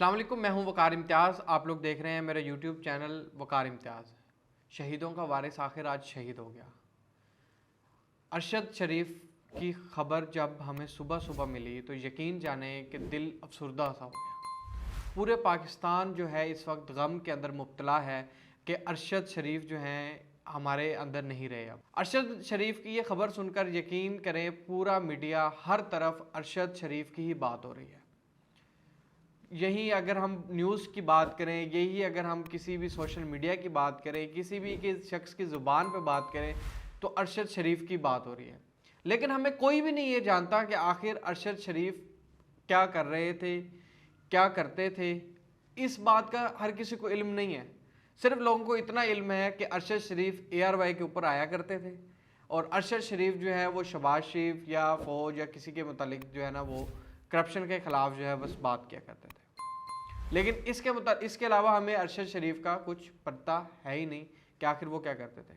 अस्सलाम वालेकुम, मैं हूं वकार इम्तियाज़। आप लोग देख रहे हैं मेरा यूट्यूब चैनल वकार इम्तियाज़। शहीदों का वारिस आखिर आज शहीद हो गया। अरशद शरीफ की खबर जब हमें सुबह सुबह मिली तो यकीन जाने कि दिल अफसरदा सा हो गया। पूरे पाकिस्तान जो है इस वक्त गम के अंदर मुब्तला है कि अरशद शरीफ जो हैं हमारे अंदर नहीं रहे। अब अरशद शरीफ की ये खबर सुनकर यकीन करें पूरा मीडिया हर तरफ अरशद शरीफ की ही बात हो रही है। यही अगर हम न्यूज़ की बात करें, यही अगर हम किसी भी सोशल मीडिया की बात करें, किसी भी के शख्स की ज़ुबान पे बात करें तो अरशद शरीफ की बात हो रही है। लेकिन हमें कोई भी नहीं ये जानता कि आखिर अरशद शरीफ क्या कर रहे थे, क्या करते थे। इस बात का हर किसी को इल्म नहीं है। सिर्फ लोगों को इतना इल्म है कि अरशद शरीफ ARY के ऊपर आया करते थे और अरशद शरीफ जो है वो शहबाज शरीफ या फ़ौज या किसी के मुतालिक जो है ना वो करप्शन के ख़िलाफ़ जो है बस बात किया करते थे। लेकिन इसके अलावा हमें अरशद शरीफ का कुछ पता है ही नहीं कि आखिर वो क्या करते थे।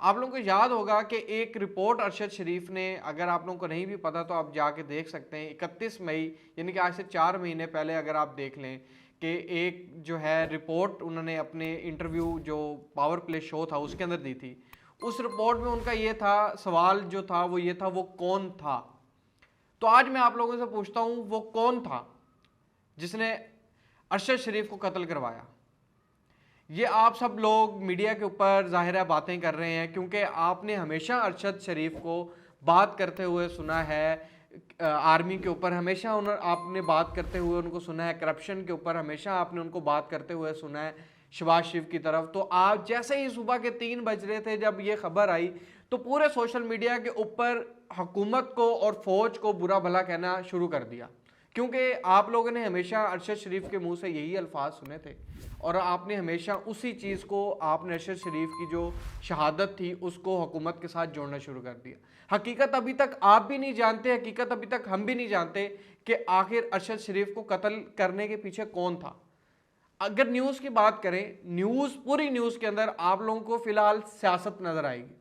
आप लोगों को याद होगा कि एक रिपोर्ट अरशद शरीफ ने, अगर आप लोगों को नहीं भी पता तो आप जाके देख सकते हैं, 31 मई यानी कि आज से 4 महीने पहले अगर आप देख लें कि एक जो है रिपोर्ट उन्होंने अपने इंटरव्यू जो पावर प्ले शो था उसके अंदर दी थी। उस रिपोर्ट में उनका ये था, सवाल जो था वो ये था, वो कौन था। तो आज मैं आप लोगों से पूछता हूँ, वो कौन था जिसने अरशद शरीफ को कत्ल करवाया। ये आप सब लोग मीडिया के ऊपर ज़ाहिर है बातें कर रहे हैं क्योंकि आपने हमेशा अरशद शरीफ को बात करते हुए सुना है। आर्मी के ऊपर हमेशा आपने बात करते हुए उनको सुना है। करप्शन के ऊपर हमेशा आपने उनको बात करते हुए सुना है शहबाज शरीफ की तरफ। तो आप जैसे ही सुबह के 3 बज रहे थे जब ये खबर आई तो पूरे सोशल मीडिया के ऊपर हुकूमत को और फौज को बुरा भला कहना शुरू कर दिया क्योंकि आप लोगों ने हमेशा अरशद शरीफ के मुंह से यही अल्फाज सुने थे और आपने हमेशा उसी चीज़ को, आपने अरशद शरीफ की जो शहादत थी उसको हुकूमत के साथ जोड़ना शुरू कर दिया। हकीकत अभी तक आप भी नहीं जानते, हकीकत अभी तक हम भी नहीं जानते कि आखिर अरशद शरीफ को कत्ल करने के पीछे कौन था। अगर न्यूज़ की बात करें, पूरी न्यूज़ के अंदर आप लोगों को फ़िलहाल सियासत नज़र आएगी।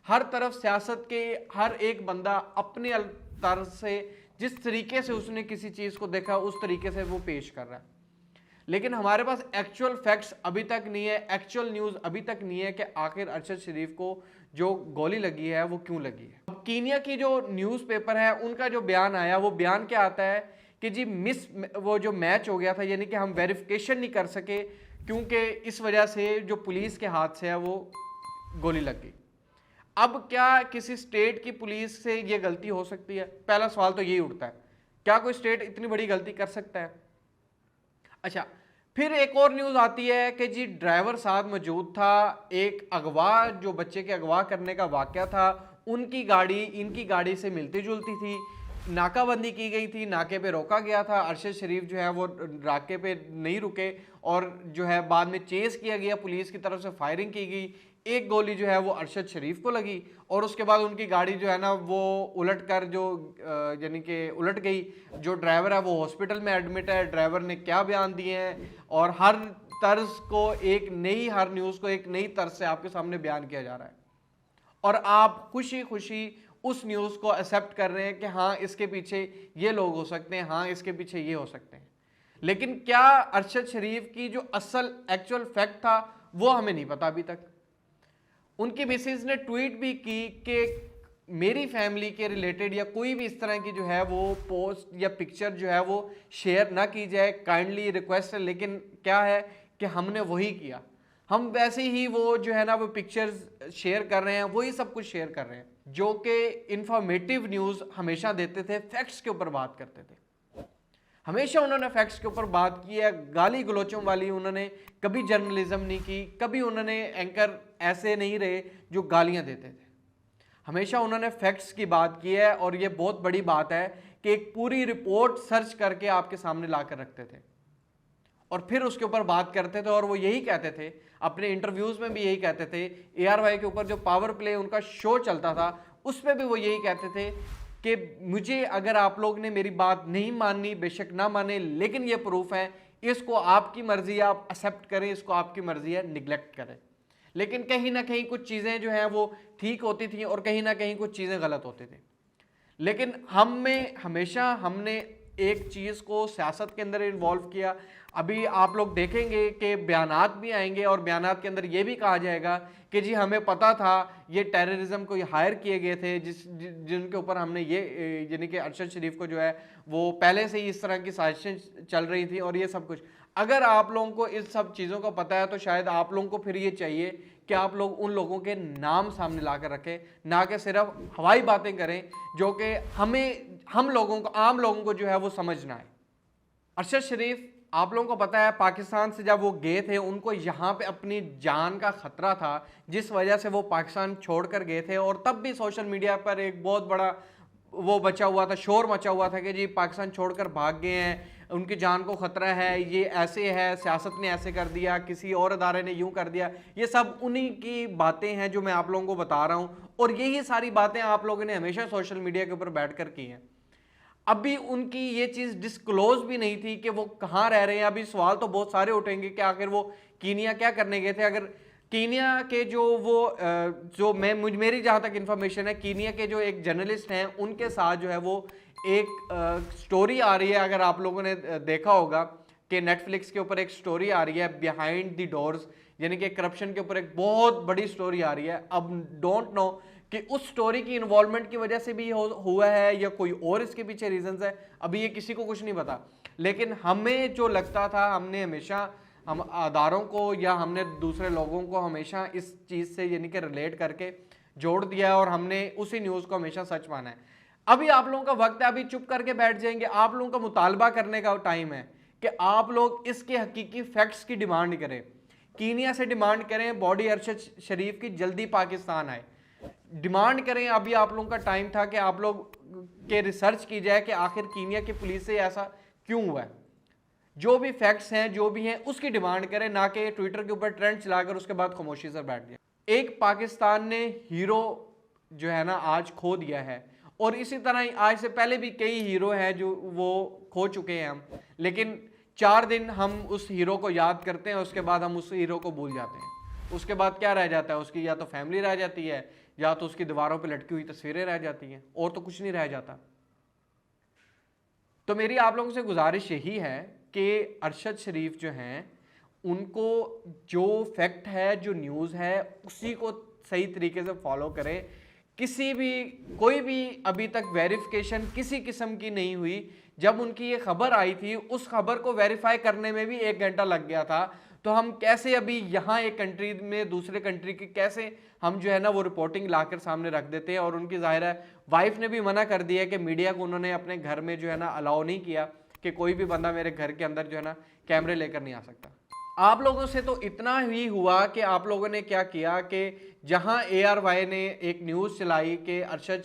हर तरफ सियासत के हर एक बंदा अपने तर्ज से, जिस तरीके से उसने किसी चीज़ को देखा उस तरीके से वो पेश कर रहा है। लेकिन हमारे पास एक्चुअल फैक्ट्स अभी तक नहीं है, एक्चुअल न्यूज़ अभी तक नहीं है कि आखिर अरशद शरीफ को जो गोली लगी है वो क्यों लगी है। अब कीनिया की जो न्यूज़पेपर है उनका जो बयान आया, वो बयान क्या आता है कि जी वो जो मैच हो गया था, यानी कि हम वेरिफिकेशन नहीं कर सके क्योंकि इस वजह से जो पुलिस के हाथ से है वो गोली लग गई। अब क्या किसी स्टेट की पुलिस से ये गलती हो सकती है? पहला सवाल तो यही उठता है, क्या कोई स्टेट इतनी बड़ी गलती कर सकता है? अच्छा, फिर एक और न्यूज़ आती है कि जी ड्राइवर साथ मौजूद था, एक अगवा, जो बच्चे के अगवा करने का वाकया था, उनकी गाड़ी इनकी गाड़ी से मिलती जुलती थी। नाकाबंदी की गई थी, नाके पे रोका गया था। अरशद शरीफ जो है वो नाके पे नहीं रुके और जो है बाद में चेस किया गया, पुलिस की तरफ से फायरिंग की गई। एक गोली जो है वो अरशद शरीफ को लगी और उसके बाद उनकी गाड़ी जो है ना वो उलट कर जो यानी कि उलट गई। जो ड्राइवर है वो हॉस्पिटल में एडमिट है। ड्राइवर ने क्या बयान दिए हैं और हर न्यूज़ को एक नई तर्ज से आपके सामने बयान किया जा रहा है और आप खुशी खुशी उस न्यूज़ को एक्सेप्ट कर रहे हैं कि हाँ इसके पीछे ये लोग हो सकते हैं, हाँ इसके पीछे ये हो सकते हैं। लेकिन क्या अरशद शरीफ की जो असल एक्चुअल फैक्ट था वो हमें नहीं पता अभी तक। उनकी मिसेज ने ट्वीट भी की कि मेरी फैमिली के रिलेटेड या कोई भी इस तरह की जो है वो पोस्ट या पिक्चर जो है वो शेयर ना की जाए, काइंडली रिक्वेस्ट है। लेकिन क्या है कि हमने वही किया, हम वैसे ही वो जो है ना वो पिक्चर्स शेयर कर रहे हैं, वही सब कुछ शेयर कर रहे हैं। जो कि इंफॉर्मेटिव न्यूज़ हमेशा देते थे, फैक्ट्स के ऊपर बात करते थे, हमेशा उन्होंने फैक्ट्स के ऊपर बात की है। गाली गलोचों वाली उन्होंने कभी जर्नलिज्म नहीं की, कभी उन्होंने एंकर ऐसे नहीं रहे जो गालियां देते थे। हमेशा उन्होंने फैक्ट्स की बात की है और ये बहुत बड़ी बात है कि एक पूरी रिपोर्ट सर्च करके आपके सामने ला कर रखते थे और फिर उसके ऊपर बात करते थे। और वो यही कहते थे, अपने इंटरव्यूज़ में भी यही कहते थे। ARY के ऊपर जो पावर प्ले उनका शो चलता था उस पर भी वो यही कहते थे कि मुझे, अगर आप लोग ने मेरी बात नहीं माननी बेशक ना माने, लेकिन ये प्रूफ है, इसको आपकी मर्जी है, आप एक्सेप्ट करें, इसको आपकी मर्जी है निगलेक्ट करें। लेकिन कहीं ना कहीं कुछ चीज़ें जो हैं वो ठीक होती थी और कहीं ना कहीं कुछ चीज़ें गलत होती थी। लेकिन हमने एक चीज़ को सियासत के अंदर इन्वॉल्व किया। अभी आप लोग देखेंगे कि बयानात भी आएंगे और बयानात के अंदर ये भी कहा जाएगा कि जी हमें पता था ये टेररिज्म को हायर किए गए थे, जिनके ऊपर हमने ये यानी कि अरशद शरीफ को जो है वो पहले से ही इस तरह की साजिशें चल रही थी और ये सब कुछ। अगर आप लोगों को इस सब चीज़ों का पता है तो शायद आप लोगों को फिर ये चाहिए कि आप लोग उन लोगों के नाम सामने ला कर रखें, ना कि सिर्फ हवाई बातें करें जो कि हम लोगों को, आम लोगों को जो है वो समझ ना आए। अरशद शरीफ, आप लोगों को पता है पाकिस्तान से जब वो गए थे उनको यहाँ पे अपनी जान का खतरा था, जिस वजह से वो पाकिस्तान छोड़कर गए थे। और तब भी सोशल मीडिया पर एक बहुत बड़ा वो बचा हुआ था, शोर मचा हुआ था कि जी पाकिस्तान छोड़कर भाग गए हैं, उनकी जान को खतरा है, ये ऐसे है, सियासत ने ऐसे कर दिया, किसी और अदारे ने यूं कर दिया। ये सब उन्हीं की बातें हैं जो मैं आप लोगों को बता रहा हूँ, और यही सारी बातें आप लोगों ने हमेशा सोशल मीडिया के ऊपर बैठकर की हैं। अभी उनकी ये चीज़ डिस्क्लोज भी नहीं थी कि वो कहाँ रह रहे हैं। अभी सवाल तो बहुत सारे उठेंगे कि आखिर वो कीनिया क्या करने गए थे। अगर कीनिया के जो मेरी जहाँ तक इन्फॉर्मेशन है, कीनिया के जो एक जर्नलिस्ट हैं उनके साथ जो है वो एक स्टोरी आ रही है। अगर आप लोगों ने देखा होगा कि नेटफ्लिक्स के ऊपर एक स्टोरी आ रही है बिहाइंड द डोर्स, यानी कि करप्शन के ऊपर एक बहुत बड़ी स्टोरी आ रही है। अब डोंट नो कि उस स्टोरी की इन्वॉल्वमेंट की वजह से भी हुआ है या कोई और इसके पीछे रीजंस है, अभी ये किसी को कुछ नहीं पता। लेकिन हमें जो लगता था, हमने हमेशा हम अदारों को या हमने दूसरे लोगों को हमेशा इस चीज़ से यानी कि रिलेट करके जोड़ दिया है और हमने उसी न्यूज़ को हमेशा सच माना है। अभी आप लोगों का वक्त है, अभी चुप करके बैठ जाएंगे? आप लोगों का मुतालबा करने का टाइम है कि आप लोग इसके हकीकी फैक्ट्स की डिमांड करें। कीनिया से डिमांड करें बॉडी अरशद शरीफ की जल्दी पाकिस्तान आए, डिमांड करें। अभी आप लोगों का टाइम था कि आप लोग के रिसर्च की जाए कि आखिर कीनिया की पुलिस से ऐसा क्यों हुआ है। जो भी फैक्ट्स हैं, जो भी हैं, उसकी डिमांड करें, ना कि ट्विटर के ऊपर ट्रेंड चलाकर उसके बाद खामोशी से बैठ जाए। एक पाकिस्तान ने हीरो जो है ना आज खो दिया है, और इसी तरह आज से पहले भी कई हीरो हैं जो वो खो चुके हैं हम, लेकिन 4 दिन हम उस हीरो को याद करते हैं, उसके बाद हम उस हीरो को भूल जाते हैं। उसके बाद क्या रह जाता है? उसकी या तो फैमिली रह जाती है या तो उसकी दीवारों पे लटकी हुई तस्वीरें रह जाती हैं, और तो कुछ नहीं रह जाता। तो मेरी आप लोगों से गुजारिश यही है कि अरशद शरीफ जो हैं उनको जो फैक्ट है, जो न्यूज़ है, उसी को सही तरीके से फॉलो करें। कोई भी अभी तक वेरिफिकेशन किसी किस्म की नहीं हुई। जब उनकी ये खबर आई थी, उस खबर को वेरीफाई करने में भी 1 घंटा लग गया था। तो हम कैसे अभी यहाँ एक कंट्री में दूसरे कंट्री की कैसे हम जो है ना वो रिपोर्टिंग लाकर सामने रख देते हैं। और उनकी जाहिर है वाइफ ने भी मना कर दिया कि मीडिया को उन्होंने अपने घर में जो है ना अलाउ नहीं किया कि कोई भी बंदा मेरे घर के अंदर जो है ना कैमरे लेकर नहीं आ सकता। आप लोगों से तो इतना ही हुआ कि आप लोगों ने क्या किया कि जहां ARY ने एक न्यूज़ चलाई कि अरशद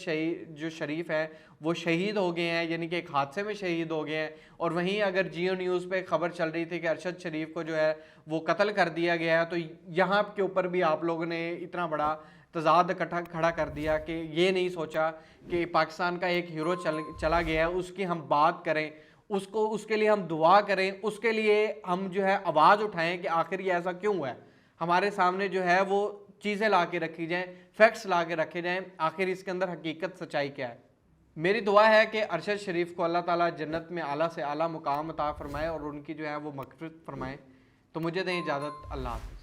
जो शरीफ है वो शहीद हो गए हैं, यानी कि एक हादसे में शहीद हो गए हैं, और वहीं अगर जियो न्यूज़ पे खबर चल रही थी कि अरशद शरीफ को जो है वो कत्ल कर दिया गया है, तो यहाँ के ऊपर भी आप लोगों ने इतना बड़ा तजाद खड़ा कर दिया कि ये नहीं सोचा कि पाकिस्तान का एक हीरो चला गया है, उसकी हम बात करें, उसके लिए हम दुआ करें, उसके लिए हम जो है आवाज़ उठाएं कि आखिर ये ऐसा क्यों हुआ है। हमारे सामने जो है वो चीज़ें ला के रखी जाएँ, फैक्ट्स ला के रखे जाएँ, आखिर इसके अंदर हकीकत सच्चाई क्या है। मेरी दुआ है कि अरशद शरीफ को अल्लाह ताला जन्नत में आला से आला मुकाम अता फरमाए और उनकी जो है वो मग़फ़िरत फरमाए। तो मुझे दें इजाज़त, अल्लाह हाफ़िज़।